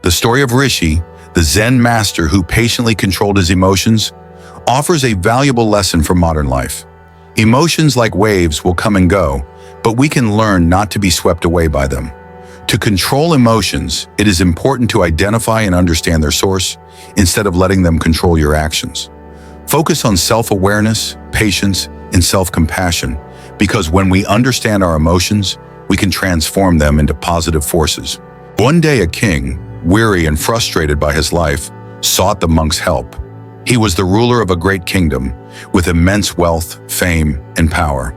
The story of Rishi, the Zen master who patiently controlled his emotions, offers a valuable lesson for modern life. Emotions like waves will come and go, but we can learn not to be swept away by them. To control emotions, it is important to identify and understand their source instead of letting them control your actions. Focus on self-awareness, patience, and self-compassion, because when we understand our emotions, we can transform them into positive forces. One day a king, weary and frustrated by his life, sought the monk's help. He was the ruler of a great kingdom, with immense wealth, fame, and power.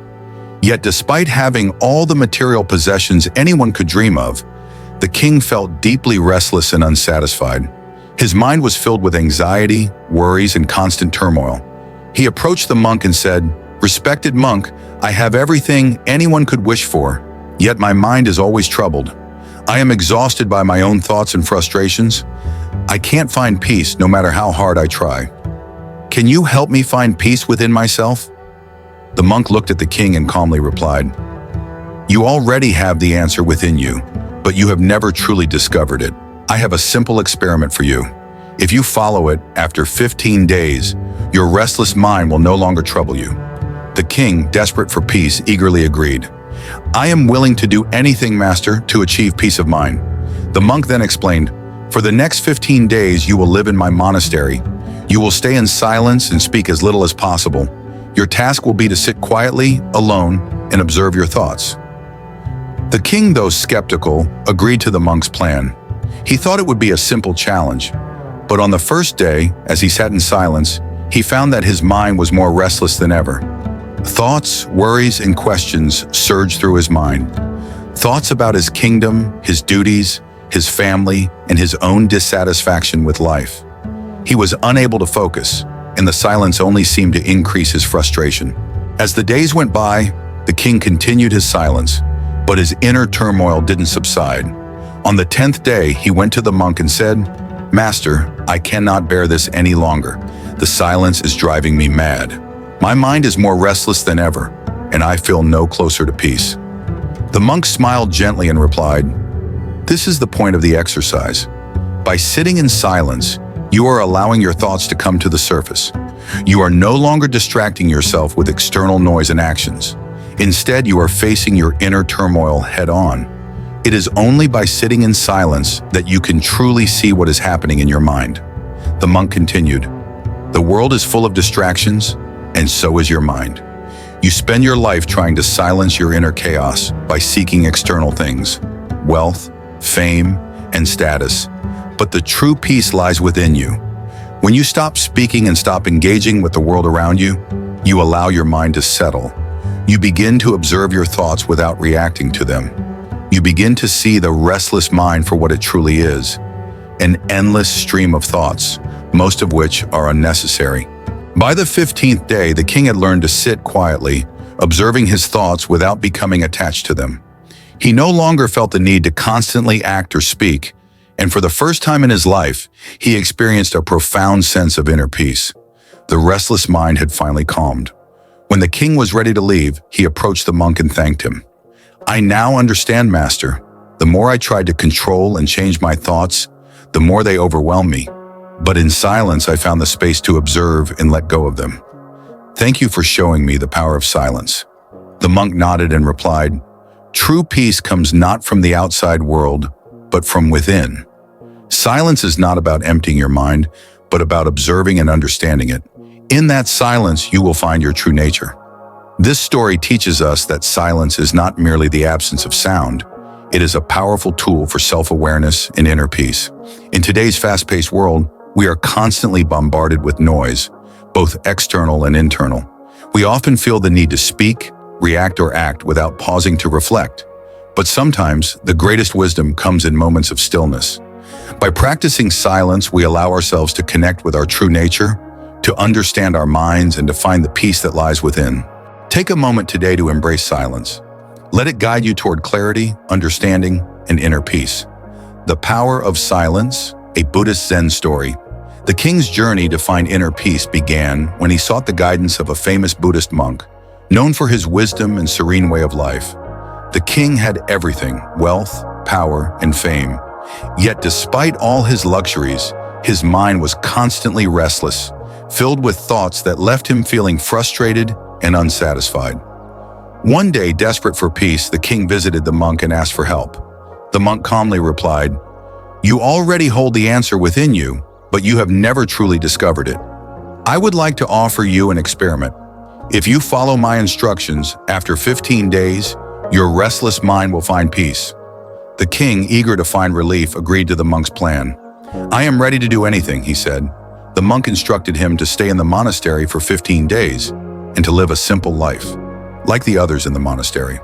Yet despite having all the material possessions anyone could dream of, the king felt deeply restless and unsatisfied. His mind was filled with anxiety, worries, and constant turmoil. He approached the monk and said, "Respected monk, I have everything anyone could wish for, yet my mind is always troubled. I am exhausted by my own thoughts and frustrations. I can't find peace no matter how hard I try. Can you help me find peace within myself?" The monk looked at the king and calmly replied, "You already have the answer within you, but you have never truly discovered it. I have a simple experiment for you. If you follow it, after 15 days, your restless mind will no longer trouble you." The king, desperate for peace, eagerly agreed. "I am willing to do anything, master, to achieve peace of mind." The monk then explained, "For the next 15 days, you will live in my monastery. You will stay in silence and speak as little as possible. Your task will be to sit quietly, alone, and observe your thoughts." The king, though skeptical, agreed to the monk's plan. He thought it would be a simple challenge, but on the first day, as he sat in silence, he found that his mind was more restless than ever. Thoughts, worries, and questions surged through his mind. Thoughts about his kingdom, his duties, his family, and his own dissatisfaction with life. He was unable to focus, and the silence only seemed to increase his frustration. As the days went by, the king continued his silence, but his inner turmoil didn't subside. On the 10th day, he went to the monk and said, "Master, I cannot bear this any longer. The silence is driving me mad. My mind is more restless than ever, and I feel no closer to peace." The monk smiled gently and replied, "This is the point of the exercise. By sitting in silence, you are allowing your thoughts to come to the surface. You are no longer distracting yourself with external noise and actions. Instead, you are facing your inner turmoil head-on. It is only by sitting in silence that you can truly see what is happening in your mind." The monk continued, "The world is full of distractions, and so is your mind. You spend your life trying to silence your inner chaos by seeking external things, wealth, fame, and status. But the true peace lies within you. When you stop speaking and stop engaging with the world around you, you allow your mind to settle. You begin to observe your thoughts without reacting to them. You begin to see the restless mind for what it truly is, an endless stream of thoughts, most of which are unnecessary." By the 15th day, the king had learned to sit quietly, observing his thoughts without becoming attached to them. He no longer felt the need to constantly act or speak, and for the first time in his life, he experienced a profound sense of inner peace. The restless mind had finally calmed. When the king was ready to leave, he approached the monk and thanked him. "I now understand, master. The more I tried to control and change my thoughts, the more they overwhelmed me. But in silence, I found the space to observe and let go of them. Thank you for showing me the power of silence." The monk nodded and replied, "True peace comes not from the outside world, but from within. Silence is not about emptying your mind, but about observing and understanding it. In that silence, you will find your true nature." This story teaches us that silence is not merely the absence of sound. It is a powerful tool for self-awareness and inner peace. In today's fast-paced world, we are constantly bombarded with noise, both external and internal. We often feel the need to speak, react, or act without pausing to reflect. But sometimes, the greatest wisdom comes in moments of stillness. By practicing silence, we allow ourselves to connect with our true nature, to understand our minds, and to find the peace that lies within. Take a moment today to embrace silence. Let it guide you toward clarity, understanding, and inner peace. The Power of Silence, a Buddhist Zen story. The king's journey to find inner peace began when he sought the guidance of a famous Buddhist monk, known for his wisdom and serene way of life. The king had everything: wealth, power, and fame, Yet despite all his luxuries, his mind was constantly restless, filled with thoughts that left him feeling frustrated and unsatisfied. One day, desperate for peace, the king visited the monk and asked for help. The monk calmly replied, "You already hold the answer within you, but you have never truly discovered it. I would like to offer you an experiment. If you follow my instructions, after 15 days, your restless mind will find peace." The king, eager to find relief, agreed to the monk's plan. "I am ready to do anything," he said. The monk instructed him to stay in the monastery for 15 days and to live a simple life, like the others in the monastery.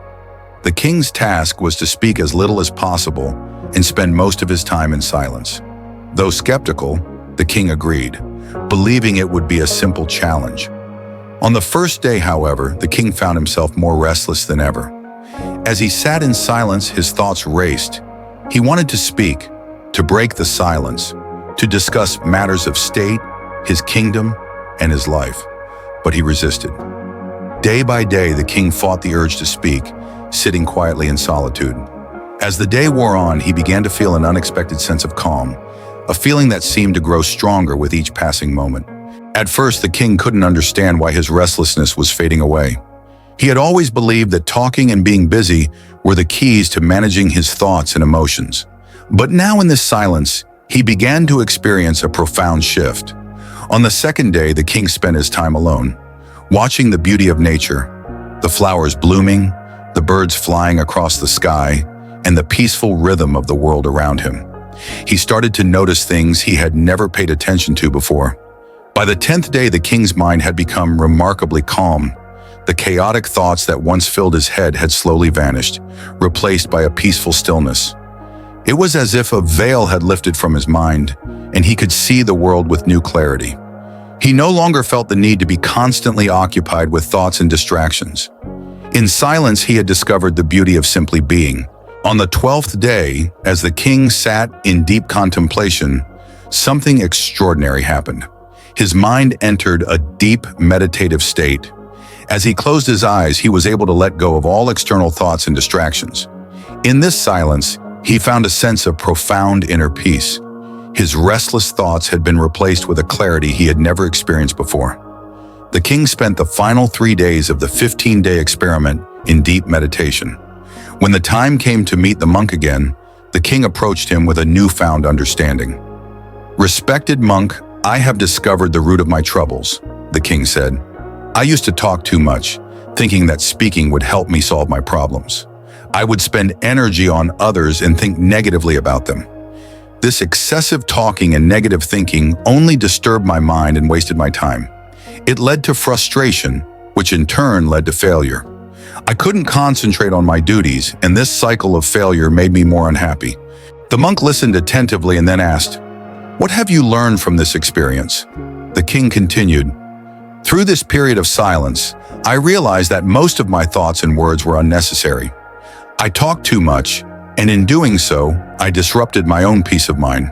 The king's task was to speak as little as possible and spend most of his time in silence. Though skeptical, the king agreed, believing it would be a simple challenge. On the first day, however, the king found himself more restless than ever. As he sat in silence, his thoughts raced. He wanted to speak, to break the silence, to discuss matters of state, his kingdom, and his life. But he resisted. Day by day, the king fought the urge to speak, sitting quietly in solitude. As the day wore on, he began to feel an unexpected sense of calm, a feeling that seemed to grow stronger with each passing moment. At first, the king couldn't understand why his restlessness was fading away. He had always believed that talking and being busy were the keys to managing his thoughts and emotions. But now in this silence, he began to experience a profound shift. On the second day, the king spent his time alone, watching the beauty of nature, the flowers blooming, the birds flying across the sky, and the peaceful rhythm of the world around him. He started to notice things he had never paid attention to before. By the 10th day, the king's mind had become remarkably calm. The chaotic thoughts that once filled his head had slowly vanished, replaced by a peaceful stillness. It was as if a veil had lifted from his mind, and he could see the world with new clarity. He no longer felt the need to be constantly occupied with thoughts and distractions. In silence, he had discovered the beauty of simply being. On the 12th day, as the king sat in deep contemplation, something extraordinary happened. His mind entered a deep meditative state. As he closed his eyes, he was able to let go of all external thoughts and distractions. In this silence, he found a sense of profound inner peace. His restless thoughts had been replaced with a clarity he had never experienced before. The king spent the final 3 days of the 15-day experiment in deep meditation. When the time came to meet the monk again, the king approached him with a newfound understanding. "Respected monk, I have discovered the root of my troubles," the king said. "I used to talk too much, thinking that speaking would help me solve my problems. I would spend energy on others and think negatively about them. This excessive talking and negative thinking only disturbed my mind and wasted my time. It led to frustration, which in turn led to failure. I couldn't concentrate on my duties, and this cycle of failure made me more unhappy." The monk listened attentively and then asked, "What have you learned from this experience?" The king continued, "Through this period of silence, I realized that most of my thoughts and words were unnecessary. I talked too much, and in doing so, I disrupted my own peace of mind.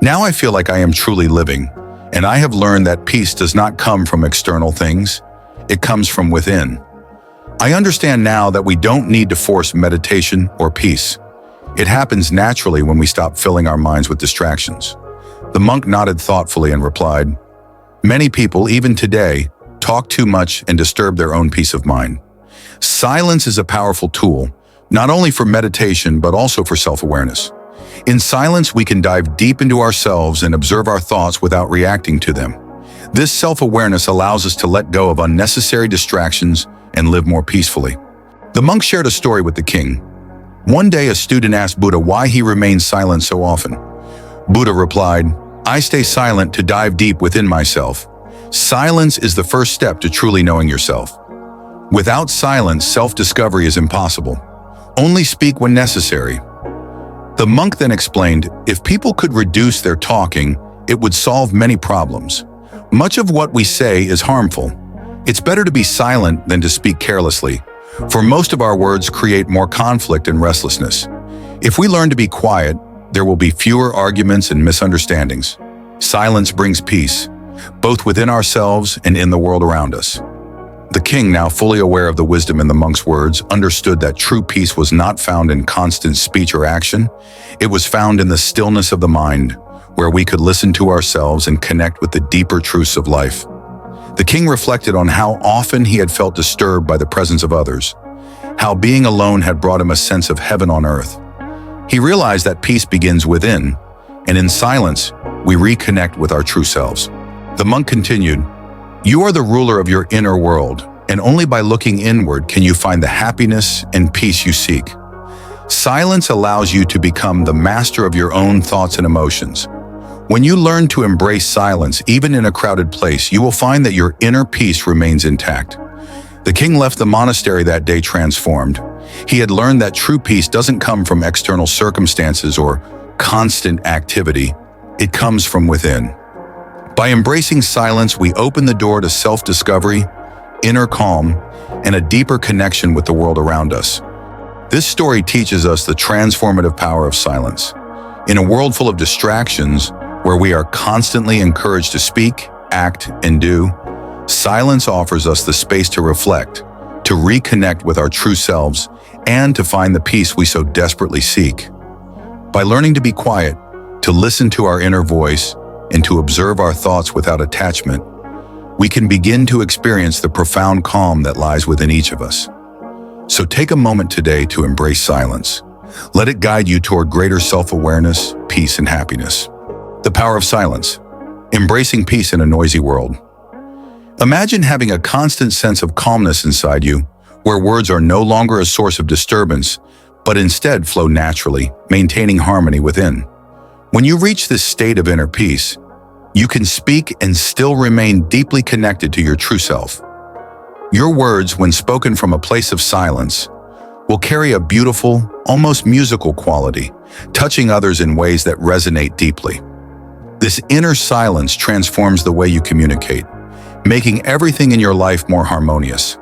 Now I feel like I am truly living, and I have learned that peace does not come from external things, it comes from within. I understand now that we don't need to force meditation or peace. It happens naturally when we stop filling our minds with distractions." The monk nodded thoughtfully and replied, "Many people, even today, talk too much and disturb their own peace of mind. Silence is a powerful tool, not only for meditation but also for self-awareness. In silence, we can dive deep into ourselves and observe our thoughts without reacting to them. This self-awareness allows us to let go of unnecessary distractions and live more peacefully." The monk shared a story with the king. One day, a student asked Buddha why he remained silent so often. Buddha replied, "I stay silent to dive deep within myself. Silence is the first step to truly knowing yourself. Without silence, self-discovery is impossible. Only speak when necessary." The monk then explained, if people could reduce their talking, it would solve many problems. Much of what we say is harmful. It's better to be silent than to speak carelessly, for most of our words create more conflict and restlessness. If we learn to be quiet, there will be fewer arguments and misunderstandings. Silence brings peace, both within ourselves and in the world around us. The king, now fully aware of the wisdom in the monk's words, understood that true peace was not found in constant speech or action. It was found in the stillness of the mind, where we could listen to ourselves and connect with the deeper truths of life. The king reflected on how often he had felt disturbed by the presence of others, how being alone had brought him a sense of heaven on earth. He realized that peace begins within, and in silence, we reconnect with our true selves. The monk continued, "You are the ruler of your inner world, and only by looking inward can you find the happiness and peace you seek. Silence allows you to become the master of your own thoughts and emotions. When you learn to embrace silence, even in a crowded place, you will find that your inner peace remains intact." The king left the monastery that day transformed. He had learned that true peace doesn't come from external circumstances or constant activity. It comes from within. By embracing silence, we open the door to self-discovery, inner calm, and a deeper connection with the world around us. This story teaches us the transformative power of silence. In a world full of distractions, where we are constantly encouraged to speak, act, and do, silence offers us the space to reflect, to reconnect with our true selves, and to find the peace we so desperately seek. By learning to be quiet, to listen to our inner voice, and to observe our thoughts without attachment, we can begin to experience the profound calm that lies within each of us. So take a moment today to embrace silence. Let it guide you toward greater self-awareness, peace, and happiness. The power of silence. Embracing peace in a noisy world. Imagine having a constant sense of calmness inside you, where words are no longer a source of disturbance, but instead flow naturally, maintaining harmony within. When you reach this state of inner peace, you can speak and still remain deeply connected to your true self. Your words, when spoken from a place of silence, will carry a beautiful, almost musical quality, touching others in ways that resonate deeply. This inner silence transforms the way you communicate, making everything in your life more harmonious.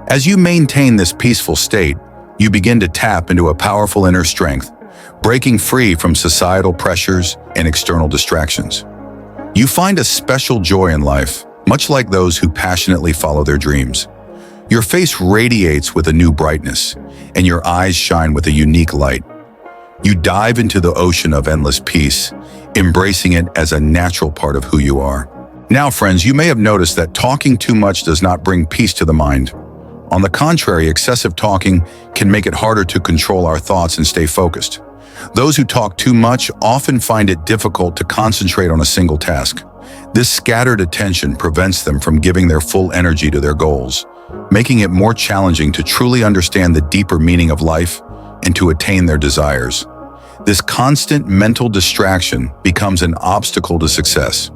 As you maintain this peaceful state, you begin to tap into a powerful inner strength, breaking free from societal pressures and external distractions. You find a special joy in life, much like those who passionately follow their dreams. Your face radiates with a new brightness, and your eyes shine with a unique light. You dive into the ocean of endless peace, embracing it as a natural part of who you are. Now, friends, you may have noticed that talking too much does not bring peace to the mind. On the contrary, excessive talking can make it harder to control our thoughts and stay focused. Those who talk too much often find it difficult to concentrate on a single task. This scattered attention prevents them from giving their full energy to their goals, making it more challenging to truly understand the deeper meaning of life and to attain their desires. This constant mental distraction becomes an obstacle to success.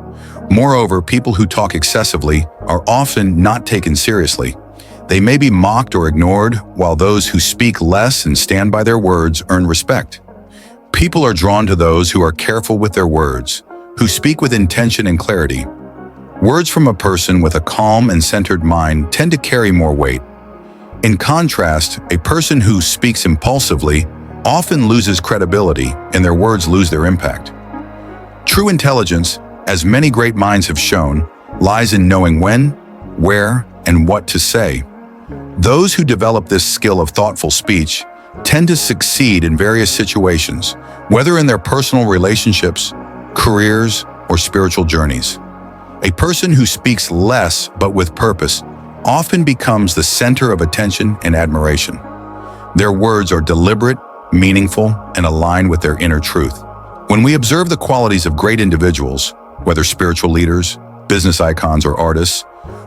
Moreover, people who talk excessively are often not taken seriously. They may be mocked or ignored, while those who speak less and stand by their words earn respect. People are drawn to those who are careful with their words, who speak with intention and clarity. Words from a person with a calm and centered mind tend to carry more weight. In contrast, a person who speaks impulsively often loses credibility and their words lose their impact. True intelligence, as many great minds have shown, lies in knowing when, where, and what to say. Those who develop this skill of thoughtful speech tend to succeed in various situations, whether in their personal relationships, careers, or spiritual journeys. A person who speaks less but with purpose often becomes the center of attention and admiration. Their words are deliberate, meaningful, and aligned with their inner truth. When we observe the qualities of great individuals, whether spiritual leaders, business icons, or artists,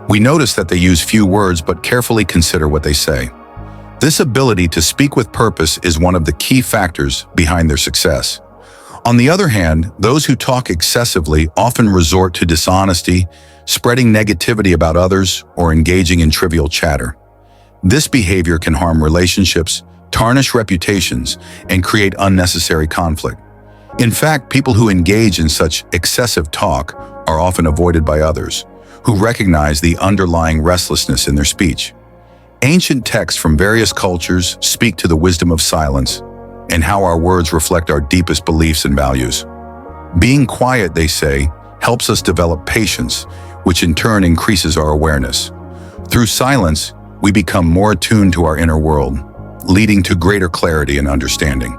we notice that they use few words but carefully consider what they say. This ability to speak with purpose is one of the key factors behind their success. On the other hand, those who talk excessively often resort to dishonesty, spreading negativity about others, or engaging in trivial chatter. This behavior can harm relationships, tarnish reputations, and create unnecessary conflict. In fact, people who engage in such excessive talk are often avoided by others, who recognize the underlying restlessness in their speech. Ancient texts from various cultures speak to the wisdom of silence and how our words reflect our deepest beliefs and values. Being quiet, they say, helps us develop patience, which in turn increases our awareness. Through silence, we become more attuned to our inner world, leading to greater clarity and understanding.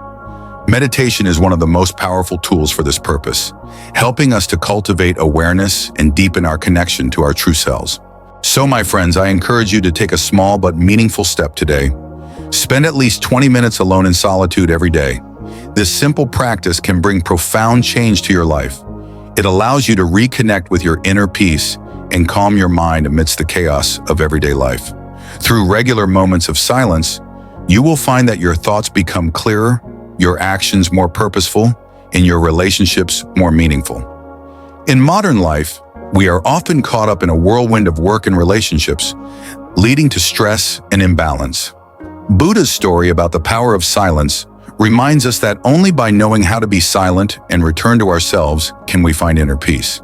Meditation is one of the most powerful tools for this purpose, helping us to cultivate awareness and deepen our connection to our true selves. So, my friends, I encourage you to take a small but meaningful step today. Spend at least 20 minutes alone in solitude every day. This simple practice can bring profound change to your life. It allows you to reconnect with your inner peace and calm your mind amidst the chaos of everyday life. Through regular moments of silence, you will find that your thoughts become clearer, your actions more purposeful, and your relationships more meaningful. In modern life, we are often caught up in a whirlwind of work and relationships, leading to stress and imbalance. Buddha's story about the power of silence reminds us that only by knowing how to be silent and return to ourselves can we find inner peace.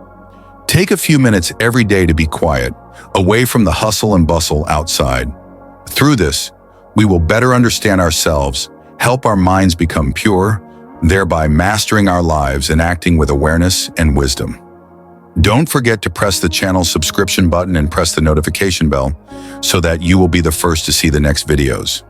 Take a few minutes every day to be quiet, away from the hustle and bustle outside. Through this, we will better understand ourselves, help our minds become pure, thereby mastering our lives and acting with awareness and wisdom. Don't forget to press the channel subscription button and press the notification bell so that you will be the first to see the next videos.